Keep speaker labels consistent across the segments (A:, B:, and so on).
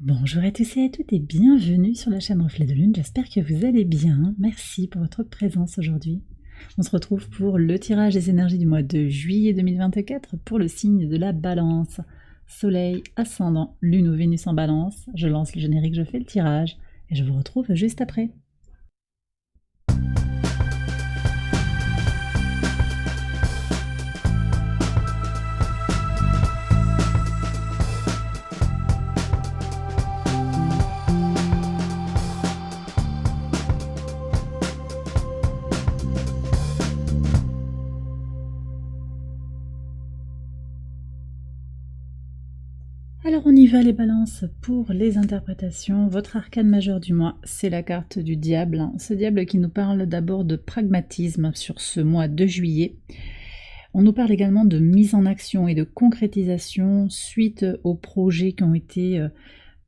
A: Bonjour à tous et à toutes et bienvenue sur la chaîne Reflet de Lune, j'espère que vous allez bien, merci pour votre présence aujourd'hui. On se retrouve pour le tirage des énergies du mois de juillet 2024 pour le signe de la Balance. Soleil, ascendant, Lune ou Vénus en Balance, je lance le générique, je fais le tirage et je vous retrouve juste après. Alors on y va les balances pour les interprétations. Votre arcane majeur du mois, c'est la carte du diable. Ce diable qui nous parle d'abord de pragmatisme sur ce mois de juillet. On nous parle également de mise en action et de concrétisation suite aux projets qui ont été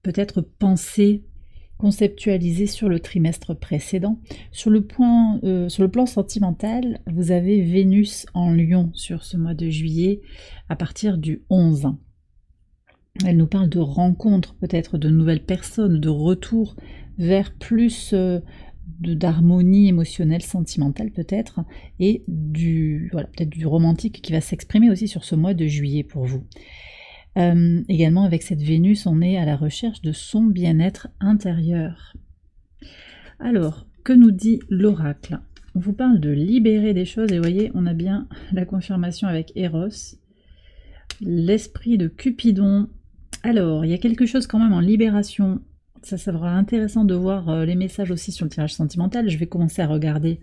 A: peut-être pensés, conceptualisés sur le trimestre précédent. Sur le plan sentimental, vous avez Vénus en Lion sur ce mois de juillet à partir du 11. Elle nous parle de rencontres, peut-être de nouvelles personnes, de retour vers plus d'harmonie émotionnelle, sentimentale peut-être, et peut-être du romantique qui va s'exprimer aussi sur ce mois de juillet pour vous. Également avec cette Vénus, on est à la recherche de son bien-être intérieur. Alors, que nous dit l'oracle? On vous parle de libérer des choses, et vous voyez, on a bien la confirmation avec Eros, l'esprit de Cupidon. Alors, il y a quelque chose quand même en libération. Ça sera intéressant de voir les messages aussi sur le tirage sentimental. Je vais commencer à regarder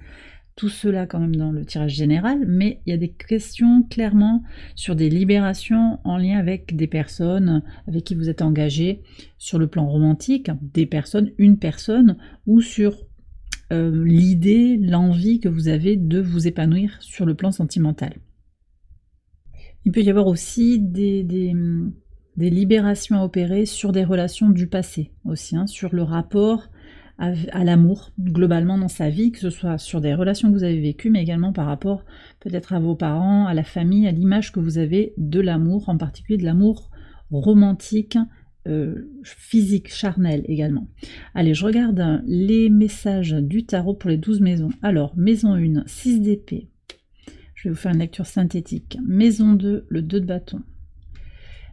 A: tout cela quand même dans le tirage général, mais il y a des questions clairement sur des libérations en lien avec des personnes avec qui vous êtes engagé sur le plan romantique, des personnes, une personne, ou sur l'idée, l'envie que vous avez de vous épanouir sur le plan sentimental. Il peut y avoir aussi des libérations à opérer sur des relations du passé aussi, sur le rapport à l'amour globalement dans sa vie, que ce soit sur des relations que vous avez vécues, mais également par rapport peut-être à vos parents, à la famille, à l'image que vous avez de l'amour, en particulier de l'amour romantique, physique, charnel également. Allez, je regarde les messages du tarot pour les 12 maisons. Alors, maison 1, 6 d'épée. Je vais vous faire une lecture synthétique. Maison 2, le 2 de bâton.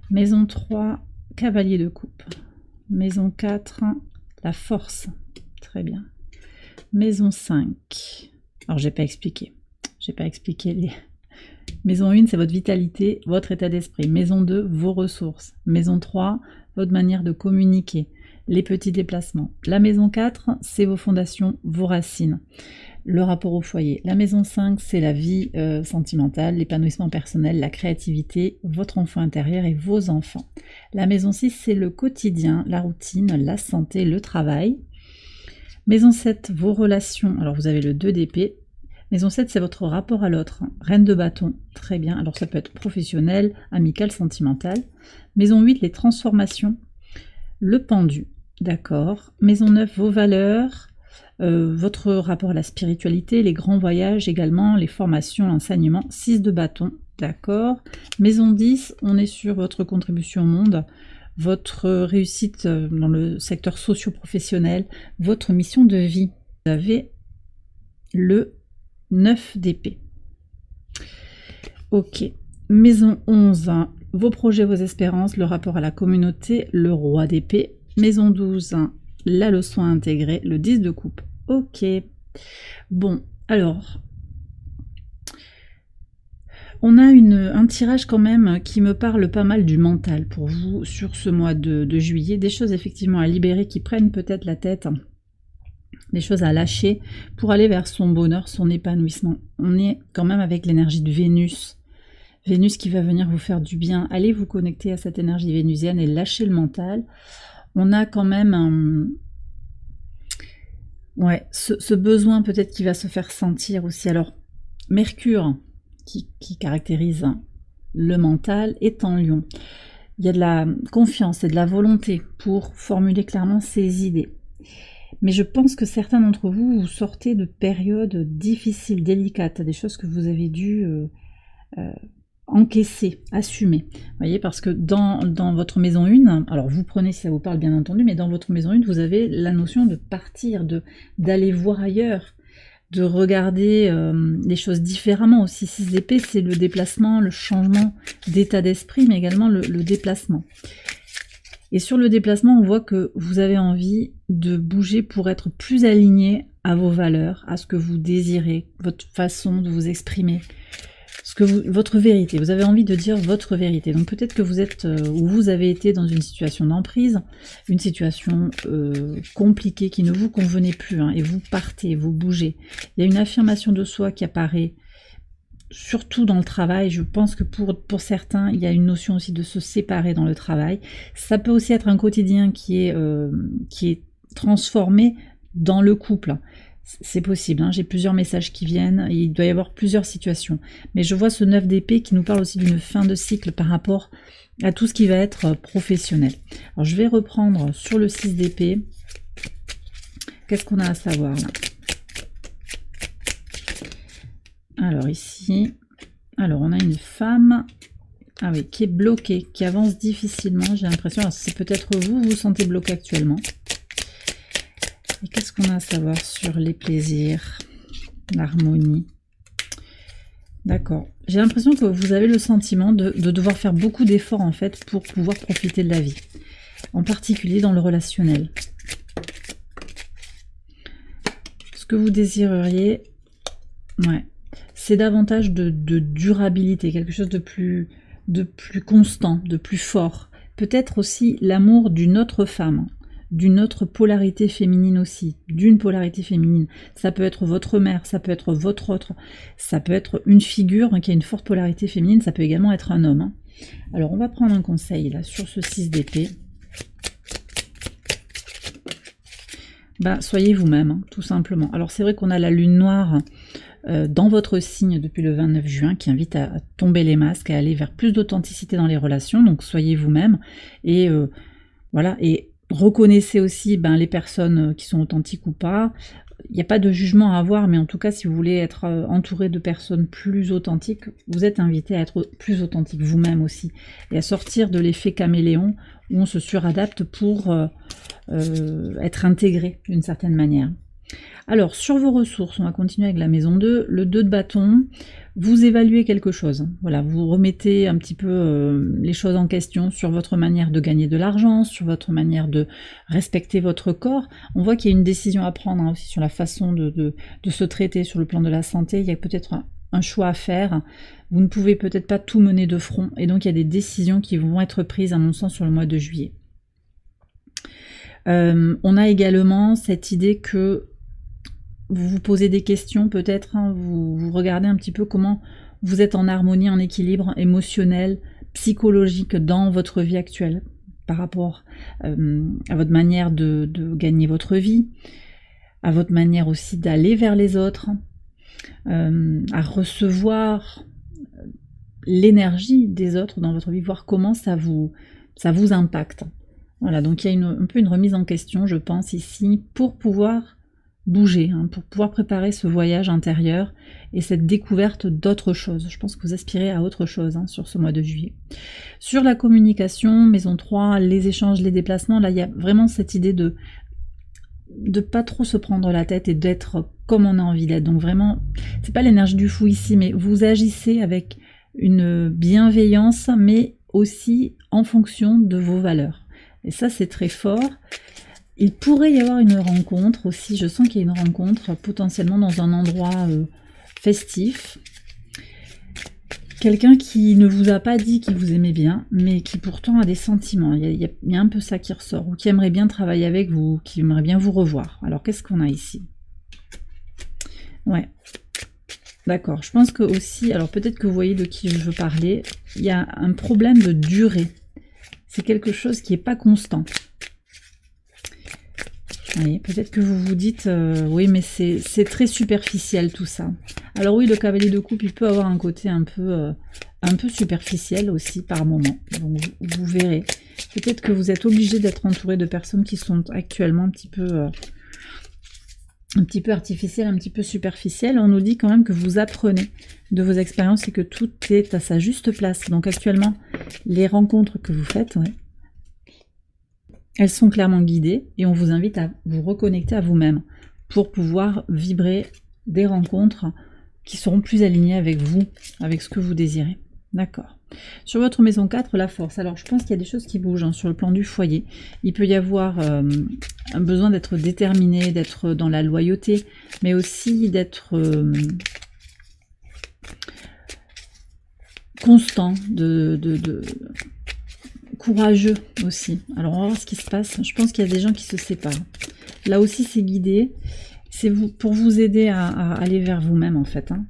A: Maison 3, cavalier de coupe. Maison 4, la force. Très bien. Maison 5. Alors, j'ai pas expliqué les... Maison 1, c'est votre vitalité, votre état d'esprit. Maison 2, vos ressources. Maison 3, votre manière de communiquer, les petits déplacements. La maison 4, c'est vos fondations, vos racines, le rapport au foyer. La maison 5, c'est la vie sentimentale, l'épanouissement personnel, la créativité, votre enfant intérieur et vos enfants. La maison 6, c'est le quotidien, la routine, la santé, le travail. Maison 7, vos relations. Alors vous avez le 2 d'épée. Maison 7, c'est votre rapport à l'autre. Reine de bâton, très bien. Alors ça peut être professionnel, amical, sentimental. Maison 8, les transformations. Le pendu, d'accord. Maison 9, vos valeurs. Votre rapport à la spiritualité, les grands voyages également, les formations, l'enseignement. 6 de bâton, d'accord. Maison 10, on est sur votre contribution au monde, votre réussite dans le secteur socio-professionnel, votre mission de vie. Vous avez le 9 d'épée. Ok. Maison 11, vos projets, vos espérances, le rapport à la communauté, le roi d'épée. Maison 12, la leçon à intégrer, le 10 de coupe. Ok. Bon, alors, on a un tirage quand même qui me parle pas mal du mental pour vous sur ce mois de juillet. Des choses effectivement à libérer qui prennent peut-être la tête, des choses à lâcher pour aller vers son bonheur, son épanouissement. On est quand même avec l'énergie de Vénus. Vénus qui va venir vous faire du bien. Allez vous connecter à cette énergie vénusienne et lâcher le mental. On a quand même ce besoin peut-être qui va se faire sentir aussi. Alors, Mercure, qui caractérise le mental, est en Lion. Il y a de la confiance et de la volonté pour formuler clairement ses idées. Mais je pense que certains d'entre vous, vous sortez de périodes difficiles, délicates, des choses que vous avez dû encaisser, assumer. Vous voyez, parce que dans votre maison 1, alors vous prenez si ça vous parle bien entendu, mais dans votre maison 1, vous avez la notion de partir, d'aller voir ailleurs, de regarder les choses différemment aussi. 6 d'épée, c'est le déplacement, le changement d'état d'esprit, mais également le déplacement. Et sur le déplacement, on voit que vous avez envie de bouger pour être plus aligné à vos valeurs, à ce que vous désirez, votre façon de vous exprimer, votre vérité. Vous avez envie de dire votre vérité. Donc peut-être que vous êtes ou vous avez été dans une situation d'emprise, une situation compliquée qui ne vous convenait plus, hein, et vous partez, vous bougez. Il y a une affirmation de soi qui apparaît, surtout dans le travail. Je pense que pour certains, il y a une notion aussi de se séparer dans le travail. Ça peut aussi être un quotidien qui est transformé dans le couple. C'est possible, hein. J'ai plusieurs messages qui viennent, et il doit y avoir plusieurs situations. Mais je vois ce 9 d'épée qui nous parle aussi d'une fin de cycle par rapport à tout ce qui va être professionnel. Alors je vais reprendre sur le 6 d'épée. Qu'est-ce qu'on a à savoir là? Alors ici, alors on a une femme, ah oui, qui est bloquée, qui avance difficilement, j'ai l'impression. Alors c'est peut-être vous vous sentez bloqué actuellement. Et qu'est-ce qu'on a à savoir sur les plaisirs, l'harmonie? D'accord. J'ai l'impression que vous avez le sentiment de devoir faire beaucoup d'efforts en fait pour pouvoir profiter de la vie. En particulier dans le relationnel. Ce que vous désireriez, ouais, c'est davantage de durabilité, quelque chose de plus constant, de plus fort. Peut-être aussi l'amour d'une autre femme, d'une autre polarité féminine aussi, d'une polarité féminine. Ça peut être votre mère, ça peut être votre autre, ça peut être une figure qui a une forte polarité féminine, ça peut également être un homme. Alors on va prendre un conseil là sur ce 6 d'épée. Bah, soyez vous-même, hein, tout simplement. Alors c'est vrai qu'on a la lune noire dans votre signe depuis le 29 juin qui invite à tomber les masques, à aller vers plus d'authenticité dans les relations, donc soyez vous-même et voilà, et reconnaissez aussi les personnes qui sont authentiques ou pas. Il n'y a pas de jugement à avoir, mais en tout cas, si vous voulez être entouré de personnes plus authentiques, vous êtes invité à être plus authentique vous-même aussi, et à sortir de l'effet caméléon où on se suradapte pour être intégré d'une certaine manière. Alors, sur vos ressources, on va continuer avec la maison 2, le 2 de bâton. Vous évaluez quelque chose, voilà, vous remettez un petit peu les choses en question sur votre manière de gagner de l'argent, sur votre manière de respecter votre corps. On voit qu'il y a une décision à prendre aussi sur la façon de se traiter sur le plan de la santé. Il y a peut-être un choix à faire. Vous ne pouvez peut-être pas tout mener de front, et donc il y a des décisions qui vont être prises à mon sens sur le mois de juillet. On a également cette idée que vous vous posez des questions peut-être, hein, vous regardez un petit peu comment vous êtes en harmonie, en équilibre émotionnel, psychologique dans votre vie actuelle, par rapport à votre manière de gagner votre vie, à votre manière aussi d'aller vers les autres, à recevoir l'énergie des autres dans votre vie, voir comment ça vous impacte. Voilà, donc il y a un peu une remise en question, je pense, ici, pour pouvoir bouger, hein, pour pouvoir préparer ce voyage intérieur et cette découverte d'autres choses. Je pense que vous aspirez à autre chose, hein, sur ce mois de juillet. Sur la communication, maison 3, les échanges, les déplacements, là il y a vraiment cette idée de pas trop se prendre la tête et d'être comme on a envie d'être. Donc vraiment, c'est pas l'énergie du fou ici, mais vous agissez avec une bienveillance, mais aussi en fonction de vos valeurs. Et ça, c'est très fort. Il pourrait y avoir une rencontre aussi, je sens qu'il y a une rencontre potentiellement dans un endroit festif. Quelqu'un qui ne vous a pas dit qu'il vous aimait bien, mais qui pourtant a des sentiments. Il y a un peu ça qui ressort, ou qui aimerait bien travailler avec vous, qui aimerait bien vous revoir. Alors qu'est-ce qu'on a ici? Ouais, d'accord. Je pense que aussi, alors peut-être que vous voyez de qui je veux parler, il y a un problème de durée. C'est quelque chose qui n'est pas constant. Oui, peut-être que vous vous dites, oui, mais c'est très superficiel tout ça. Alors oui, le cavalier de coupe, il peut avoir un côté un peu superficiel aussi par moment. Donc vous verrez. Peut-être que vous êtes obligé d'être entouré de personnes qui sont actuellement un petit peu un petit peu artificielle, un petit peu superficielle, on nous dit quand même que vous apprenez de vos expériences et que tout est à sa juste place. Donc actuellement, les rencontres que vous faites, ouais, elles sont clairement guidées et on vous invite à vous reconnecter à vous-même pour pouvoir vibrer des rencontres qui seront plus alignées avec vous, avec ce que vous désirez. D'accord. Sur votre maison 4, la force. Alors, je pense qu'il y a des choses qui bougent hein, sur le plan du foyer. Il peut y avoir un besoin d'être déterminé, d'être dans la loyauté, mais aussi d'être constant, courageux aussi. Alors, on va voir ce qui se passe. Je pense qu'il y a des gens qui se séparent. Là aussi, c'est guidé. C'est pour vous aider à aller vers vous-même, en fait. Hein.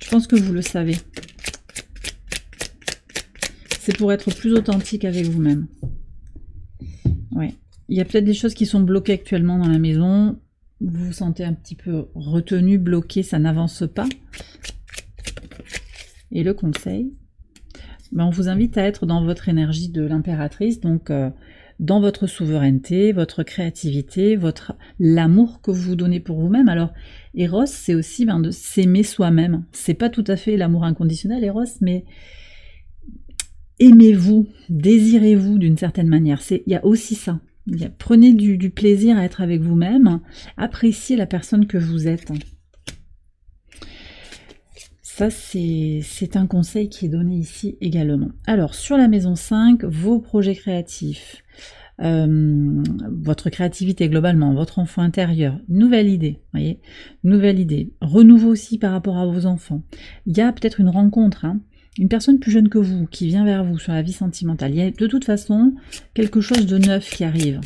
A: Je pense que vous le savez. C'est pour être plus authentique avec vous-même. Ouais. Il y a peut-être des choses qui sont bloquées actuellement dans la maison. Vous vous sentez un petit peu retenu, bloqué, ça n'avance pas. Et le conseil, ben on vous invite à être dans votre énergie de l'impératrice, donc dans votre souveraineté, votre créativité, l'amour que vous vous donnez pour vous-même. Alors, Eros, c'est aussi de s'aimer soi-même. C'est pas tout à fait l'amour inconditionnel, Eros, mais aimez-vous, désirez-vous d'une certaine manière. Il y a aussi ça. Prenez du plaisir à être avec vous-même, appréciez la personne que vous êtes. Ça, c'est un conseil qui est donné ici également. Alors, sur la maison 5, vos projets créatifs, votre créativité globalement, votre enfant intérieur, nouvelle idée, voyez, nouvelle idée, renouveau aussi par rapport à vos enfants. Il y a peut-être une rencontre, hein, une personne plus jeune que vous qui vient vers vous sur la vie sentimentale. Il y a de toute façon quelque chose de neuf qui arrive.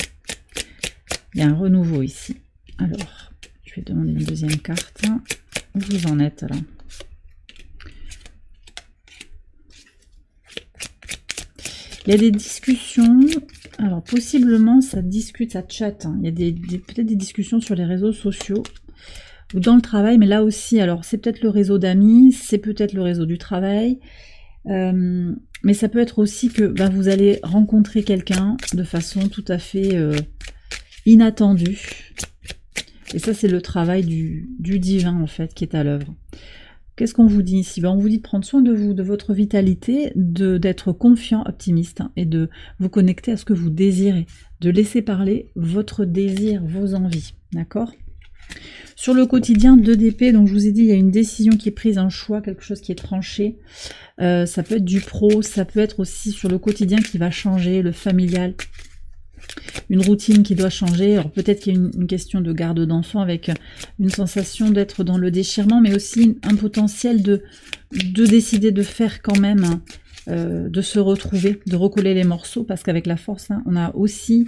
A: Il y a un renouveau ici. Alors, je vais demander une deuxième carte. Où vous en êtes là? Il y a des discussions, alors possiblement ça discute, ça chatte, hein. Il y a peut-être des discussions sur les réseaux sociaux ou dans le travail, mais là aussi, alors c'est peut-être le réseau d'amis, c'est peut-être le réseau du travail, mais ça peut être aussi que vous allez rencontrer quelqu'un de façon tout à fait inattendue. Et ça, c'est le travail du divin en fait qui est à l'œuvre. Qu'est-ce qu'on vous dit ici? On vous dit de prendre soin de vous, de votre vitalité, d'être confiant, optimiste, hein, et de vous connecter à ce que vous désirez, de laisser parler votre désir, vos envies, d'accord? Sur le quotidien, 2 d'épée, donc je vous ai dit, il y a une décision qui est prise, un choix, quelque chose qui est tranché. Ça peut être du pro, ça peut être aussi sur le quotidien qui va changer, le familial. Une routine qui doit changer, alors peut-être qu'il y a une question de garde d'enfant avec une sensation d'être dans le déchirement, mais aussi un potentiel de décider de faire quand même, de se retrouver, de recoller les morceaux, parce qu'avec la force, hein, on a aussi,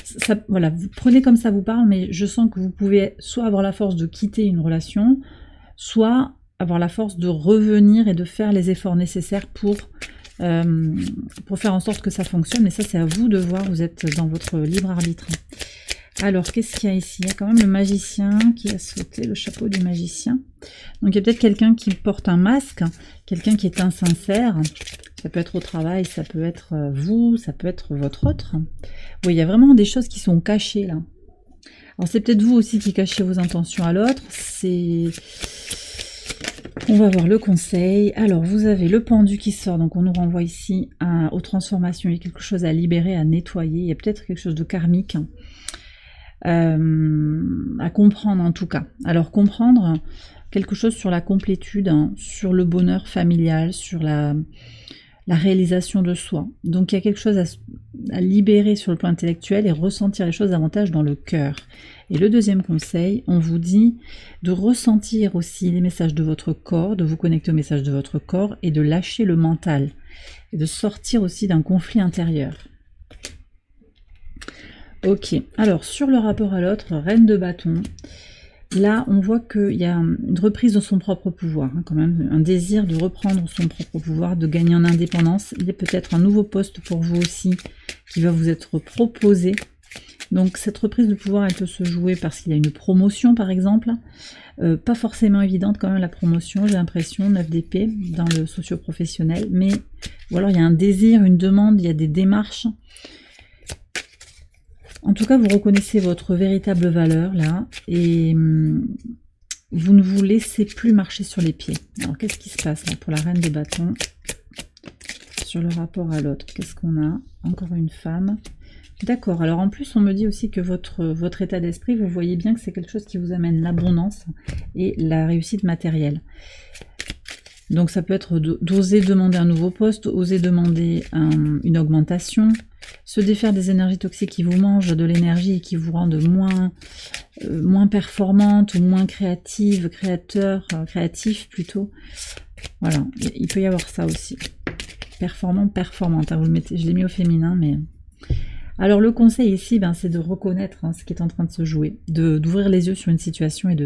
A: ça, voilà, vous prenez comme ça vous parle, mais je sens que vous pouvez soit avoir la force de quitter une relation, soit avoir la force de revenir et de faire les efforts nécessaires pour faire en sorte que ça fonctionne, mais ça c'est à vous de voir, vous êtes dans votre libre arbitre. Alors qu'est-ce qu'il y a ici? Il y a quand même le magicien qui a sauté, le chapeau du magicien. Donc il y a peut-être quelqu'un qui porte un masque, quelqu'un qui est insincère, ça peut être au travail, ça peut être vous, ça peut être votre autre. Oui, il y a vraiment des choses qui sont cachées là. Alors c'est peut-être vous aussi qui cachez vos intentions à l'autre, on va voir le conseil. Alors, vous avez le pendu qui sort, donc on nous renvoie ici aux transformations. Il y a quelque chose à libérer, à nettoyer. Il y a peut-être quelque chose de karmique à comprendre en tout cas. Alors, comprendre quelque chose sur la complétude, hein, sur le bonheur familial, sur la réalisation de soi. Donc, il y a quelque chose à libérer sur le plan intellectuel et ressentir les choses davantage dans le cœur. Et le deuxième conseil, on vous dit de ressentir aussi les messages de votre corps, de vous connecter aux messages de votre corps et de lâcher le mental. Et de sortir aussi d'un conflit intérieur. Ok, alors sur le rapport à l'autre, reine de bâton, là on voit qu'il y a une reprise de son propre pouvoir, hein, quand même, un désir de reprendre son propre pouvoir, de gagner en indépendance. Il y a peut-être un nouveau poste pour vous aussi qui va vous être proposé. Donc cette reprise de pouvoir, elle peut se jouer parce qu'il y a une promotion par exemple, pas forcément évidente quand même la promotion, j'ai l'impression, 9 d'épée dans le socio-professionnel, mais ou alors il y a un désir, une demande, il y a des démarches. En tout cas, vous reconnaissez votre véritable valeur là et vous ne vous laissez plus marcher sur les pieds. Alors, qu'est-ce qui se passe là pour la reine de bâtons sur le rapport à l'autre? Qu'est-ce qu'on a? Encore une femme. D'accord. Alors, en plus, on me dit aussi que votre état d'esprit, vous voyez bien que c'est quelque chose qui vous amène l'abondance et la réussite matérielle. Donc, ça peut être d'oser demander un nouveau poste, oser demander une augmentation, se défaire des énergies toxiques qui vous mangent de l'énergie et qui vous rendent moins performante ou moins créative, créatif plutôt. Voilà, il peut y avoir ça aussi. Performant, performante. Hein, vous le mettez, je l'ai mis au féminin, mais... Alors le conseil ici, c'est de reconnaître ce qui est en train de se jouer, d'ouvrir les yeux sur une situation et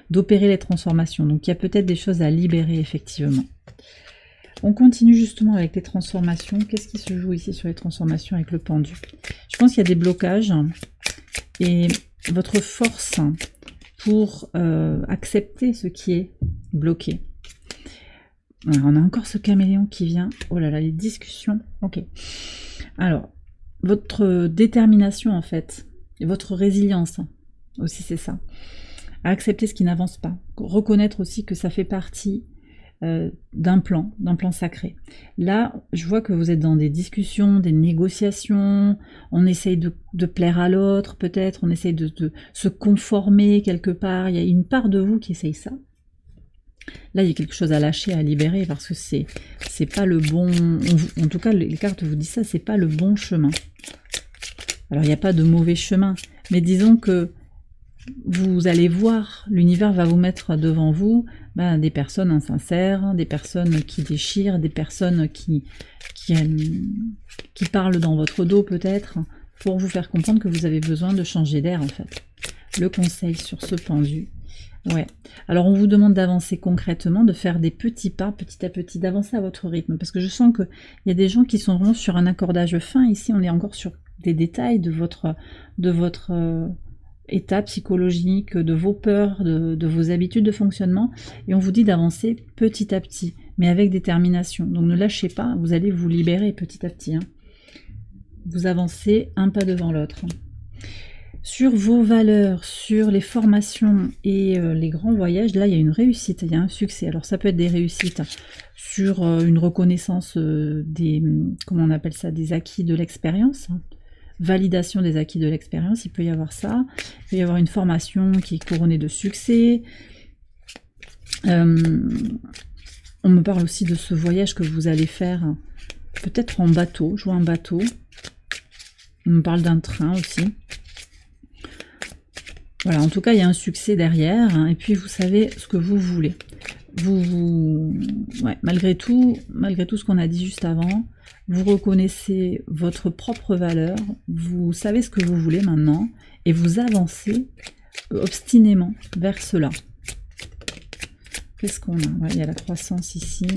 A: d'opérer les transformations. Donc il y a peut-être des choses à libérer effectivement. On continue justement avec les transformations. Qu'est-ce qui se joue ici sur les transformations avec le pendu? Je pense qu'il y a des blocages et votre force pour accepter ce qui est bloqué. Alors, on a encore ce caméléon qui vient. Oh là là, les discussions. Ok. Alors, votre détermination en fait, et votre résilience aussi, c'est ça. À accepter ce qui n'avance pas. Reconnaître aussi que ça fait partie d'un plan sacré. Là, je vois que vous êtes dans des discussions, des négociations, on essaye de plaire à l'autre peut-être, on essaye de se conformer quelque part, il y a une part de vous qui essaye ça. Là, il y a quelque chose à lâcher, à libérer, parce que c'est pas le bon... En tout cas, les cartes vous disent ça, c'est pas le bon chemin. Alors, il n'y a pas de mauvais chemin, mais disons que vous allez voir, l'univers va vous mettre devant vous des personnes insincères, des personnes qui déchirent, des personnes qui parlent dans votre dos peut-être, pour vous faire comprendre que vous avez besoin de changer d'air en fait. Le conseil sur ce pendu. Ouais. Alors on vous demande d'avancer concrètement, de faire des petits pas, petit à petit, d'avancer à votre rythme, parce que je sens qu'il y a des gens qui sont vraiment sur un accordage fin. Ici, on est encore sur des détails de votre état psychologique, de vos peurs, de vos habitudes de fonctionnement, et on vous dit d'avancer petit à petit, mais avec détermination. Donc ne lâchez pas, vous allez vous libérer petit à petit. Hein. Vous avancez un pas devant l'autre. Sur vos valeurs, sur les formations et les grands voyages, là il y a une réussite, il y a un succès. Alors ça peut être des réussites sur une reconnaissance des, comment on appelle ça, des acquis de l'expérience, validation des acquis de l'expérience, il peut y avoir ça. Il peut y avoir une formation qui est couronnée de succès. On me parle aussi de ce voyage que vous allez faire, peut-être en bateau, jouer en bateau. On me parle d'un train aussi. Voilà, en tout cas, il y a un succès derrière, hein, et puis vous savez ce que vous voulez. Ouais, malgré tout ce qu'on a dit juste avant, vous reconnaissez votre propre valeur, vous savez ce que vous voulez maintenant, et vous avancez obstinément vers cela. Qu'est-ce qu'on a? Ouais, il y a la croissance ici.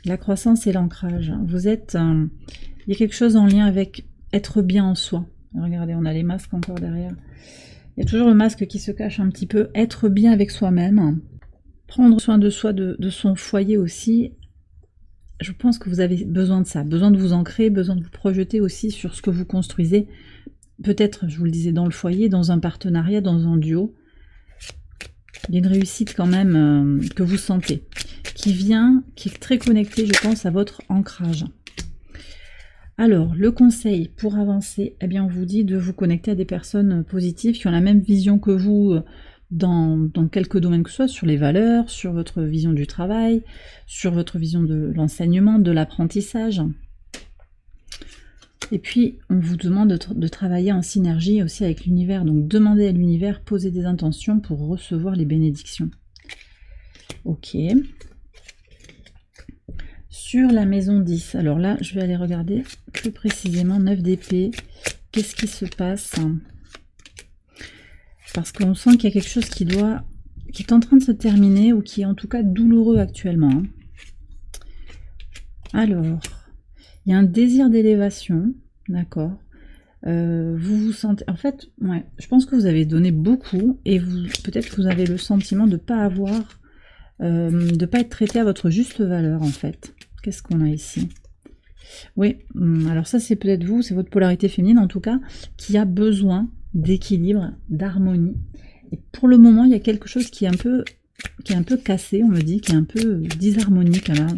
A: La croissance et l'ancrage. Vous êtes... il y a quelque chose en lien avec être bien en soi. Regardez, on a les masques encore derrière. Il y a toujours le masque qui se cache un petit peu. Être bien avec soi-même. Prendre soin de soi, de son foyer aussi. Je pense que vous avez besoin de ça. Besoin de vous ancrer, besoin de vous projeter aussi sur ce que vous construisez. Peut-être, je vous le disais, dans le foyer, dans un partenariat, dans un duo. Il y a une réussite quand même que vous sentez. Qui est très connectée, je pense, à votre ancrage. Alors, le conseil pour avancer, eh bien, on vous dit de vous connecter à des personnes positives qui ont la même vision que vous dans quelques domaines que ce soit, sur les valeurs, sur votre vision du travail, sur votre vision de l'enseignement, de l'apprentissage. Et puis, on vous demande de travailler en synergie aussi avec l'univers. Donc, demandez à l'univers, posez des intentions pour recevoir les bénédictions. Ok. Sur la maison 10, alors là, je vais aller regarder plus précisément 9 d'épée. Qu'est-ce qui se passe? Parce qu'on sent qu'il y a quelque chose qui est en train de se terminer ou qui est en tout cas douloureux actuellement. Alors, il y a un désir d'élévation, d'accord. Vous vous sentez... En fait, ouais, je pense que vous avez donné beaucoup et peut-être que vous avez le sentiment de ne pas avoir... de ne pas être traité à votre juste valeur, en fait. Qu'est-ce qu'on a ici? Oui, alors ça c'est peut-être vous, c'est votre polarité féminine en tout cas, qui a besoin d'équilibre, d'harmonie. Et pour le moment, il y a quelque chose qui est un peu cassé, on me dit, qui est un peu disharmonique là,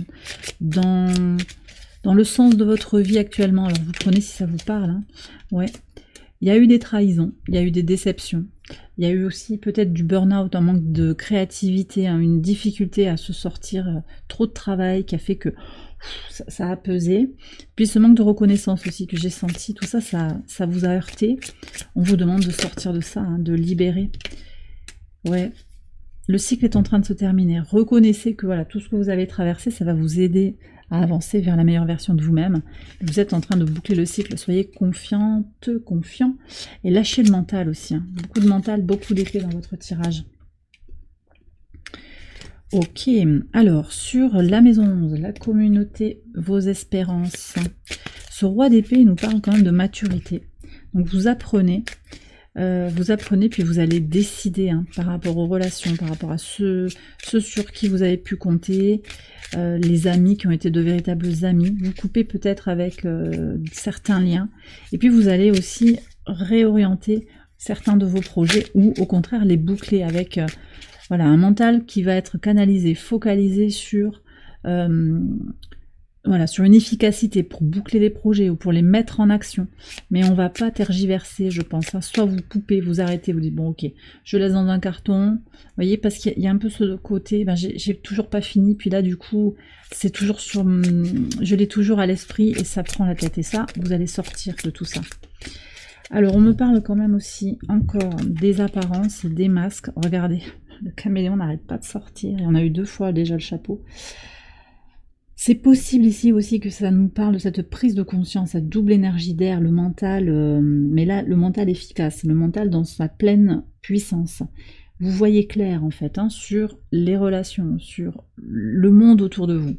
A: dans le sens de votre vie actuellement. Alors vous prenez si ça vous parle. Hein. Ouais. Il y a eu des trahisons, il y a eu des déceptions. Il y a eu aussi peut-être du burn-out, un manque de créativité, hein, une difficulté à se sortir, trop de travail qui a fait que ça a pesé. Puis ce manque de reconnaissance aussi que j'ai senti, tout ça, ça vous a heurté. On vous demande de sortir de ça, hein, de libérer. Ouais, le cycle est en train de se terminer. Reconnaissez que voilà, tout ce que vous avez traversé, ça va vous aider à avancer vers la meilleure version de vous-même. Vous êtes en train de boucler le cycle. Soyez confiante, confiant. Et lâchez le mental aussi. Hein. Beaucoup de mental, beaucoup d'épées dans votre tirage. Ok, alors sur la maison 11, la communauté, vos espérances. Ce roi d'épée nous parle quand même de maturité. Donc vous apprenez puis vous allez décider hein, par rapport aux relations, par rapport à ceux sur qui vous avez pu compter, les amis qui ont été de véritables amis. Vous coupez peut-être avec certains liens. Et puis vous allez aussi réorienter certains de vos projets ou au contraire les boucler avec voilà, un mental qui va être canalisé, focalisé sur voilà, sur une efficacité pour boucler les projets ou pour les mettre en action. Mais on va pas tergiverser, je pense. Hein. Soit vous coupez, vous arrêtez, vous dites, bon ok, je laisse dans un carton. Vous voyez, parce qu'il y a un peu ce côté, ben, j'ai toujours pas fini, puis là du coup, c'est toujours sur... Je l'ai toujours à l'esprit et ça prend la tête. Et ça, vous allez sortir de tout ça. Alors, on me parle quand même aussi encore des apparences, des masques. Regardez, le caméléon n'arrête pas de sortir. Et on a eu 2 fois déjà le chapeau. C'est possible ici aussi que ça nous parle de cette prise de conscience, cette double énergie d'air, le mental, mais là, le mental efficace, le mental dans sa pleine puissance. Vous voyez clair, en fait, hein, sur les relations, sur le monde autour de vous.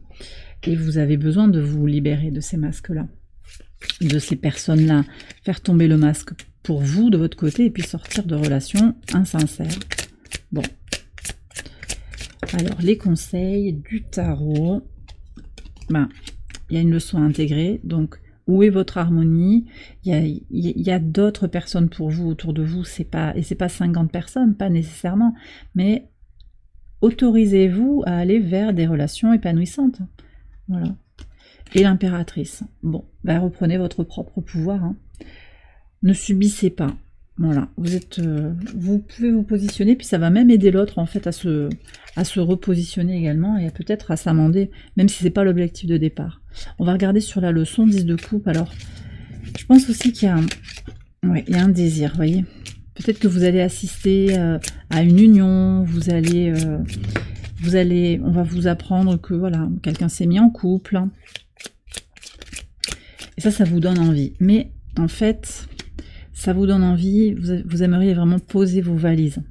A: Et vous avez besoin de vous libérer de ces masques-là, de ces personnes-là. Faire tomber le masque pour vous, de votre côté, et puis sortir de relations insincères. Bon. Alors, les conseils du tarot... Ben, il y a une leçon à intégrer, donc où est votre harmonie? Il y a d'autres personnes pour vous autour de vous, c'est pas 50 personnes, pas nécessairement, mais autorisez-vous à aller vers des relations épanouissantes. Voilà. Et l'impératrice. Bon, ben reprenez votre propre pouvoir. Hein. Ne subissez pas. Voilà, vous pouvez vous positionner, puis ça va même aider l'autre en fait à se repositionner également et peut-être à s'amender, même si c'est pas l'objectif de départ. On va regarder sur la leçon 10 de coupe. Alors, je pense aussi qu'il y a un désir, vous voyez. Peut-être que vous allez assister à une union, on va vous apprendre que voilà, quelqu'un s'est mis en couple. Et ça vous donne envie. Mais en fait... ça vous donne envie, vous aimeriez vraiment poser vos valises.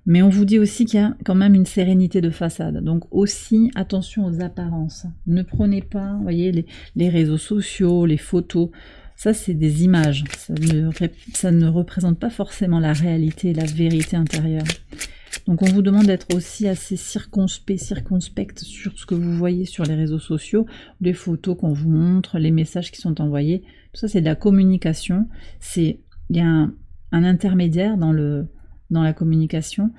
A: Mais on vous dit aussi qu'il y a quand même une sérénité de façade. Donc aussi, attention aux apparences. Ne prenez pas, vous voyez, les réseaux sociaux, les photos. Ça, c'est des images. Ça ne représente pas forcément la réalité, la vérité intérieure. Donc on vous demande d'être aussi assez circonspect sur ce que vous voyez sur les réseaux sociaux, les photos qu'on vous montre, les messages qui sont envoyés. Tout ça, c'est de la communication. Il y a un intermédiaire dans la communication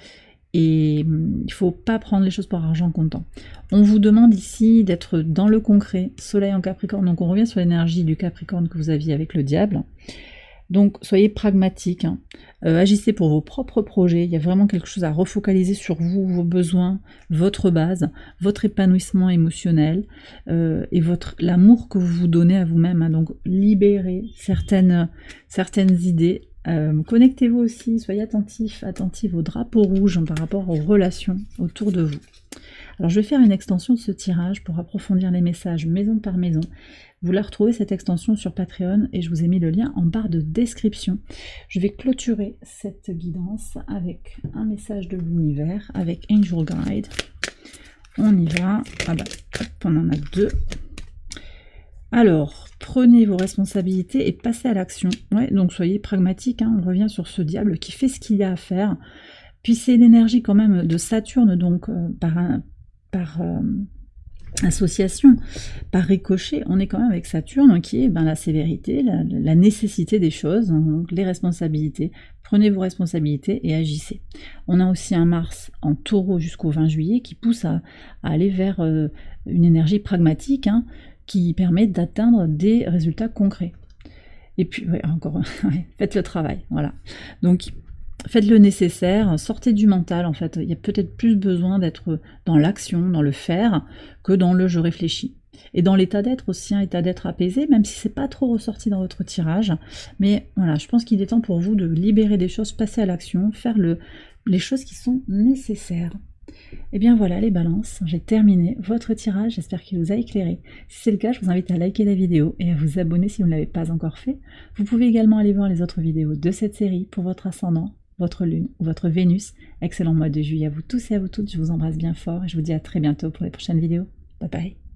A: et il ne faut pas prendre les choses pour argent comptant. On vous demande ici d'être dans le concret, soleil en Capricorne, donc on revient sur l'énergie du Capricorne que vous aviez avec le diable. Donc soyez pragmatique, hein. Agissez pour vos propres projets, il y a vraiment quelque chose à refocaliser sur vous, vos besoins, votre base, votre épanouissement émotionnel et l'amour que vous vous donnez à vous-même, hein. Donc libérez certaines idées, connectez-vous aussi, soyez attentifs au drapeau rouge par rapport aux relations autour de vous. Alors je vais faire une extension de ce tirage pour approfondir les messages maison par maison. Vous la retrouvez cette extension sur Patreon et je vous ai mis le lien en barre de description. Je vais clôturer cette guidance avec un message de l'univers, avec Angel Guide. On y va. Ah bah, hop, on en a 2. Alors, prenez vos responsabilités et passez à l'action. Ouais, donc soyez pragmatique, hein, on revient sur ce diable qui fait ce qu'il y a à faire. Puis c'est l'énergie quand même de Saturne, donc association, par ricochet, on est quand même avec Saturne qui est la sévérité, la nécessité des choses, hein, donc les responsabilités. Prenez vos responsabilités et agissez. On a aussi un Mars en Taureau jusqu'au 20 juillet qui pousse à aller vers une énergie pragmatique, hein, qui permet d'atteindre des résultats concrets. Et puis, ouais, encore, ouais, faites le travail, voilà. Donc, faites le nécessaire, sortez du mental, en fait. Il y a peut-être plus besoin d'être dans l'action, dans le faire, que dans le « je réfléchis ». Et dans l'état d'être aussi, un état d'être apaisé, même si c'est pas trop ressorti dans votre tirage. Mais voilà, je pense qu'il est temps pour vous de libérer des choses, passer à l'action, faire les choses qui sont nécessaires. Et bien voilà les balances, j'ai terminé votre tirage, j'espère qu'il vous a éclairé. Si c'est le cas, je vous invite à liker la vidéo et à vous abonner si vous ne l'avez pas encore fait. Vous pouvez également aller voir les autres vidéos de cette série pour votre ascendant, votre lune ou votre Vénus. Excellent mois de juillet à vous tous et à vous toutes, je vous embrasse bien fort et je vous dis à très bientôt pour les prochaines vidéos. Bye bye.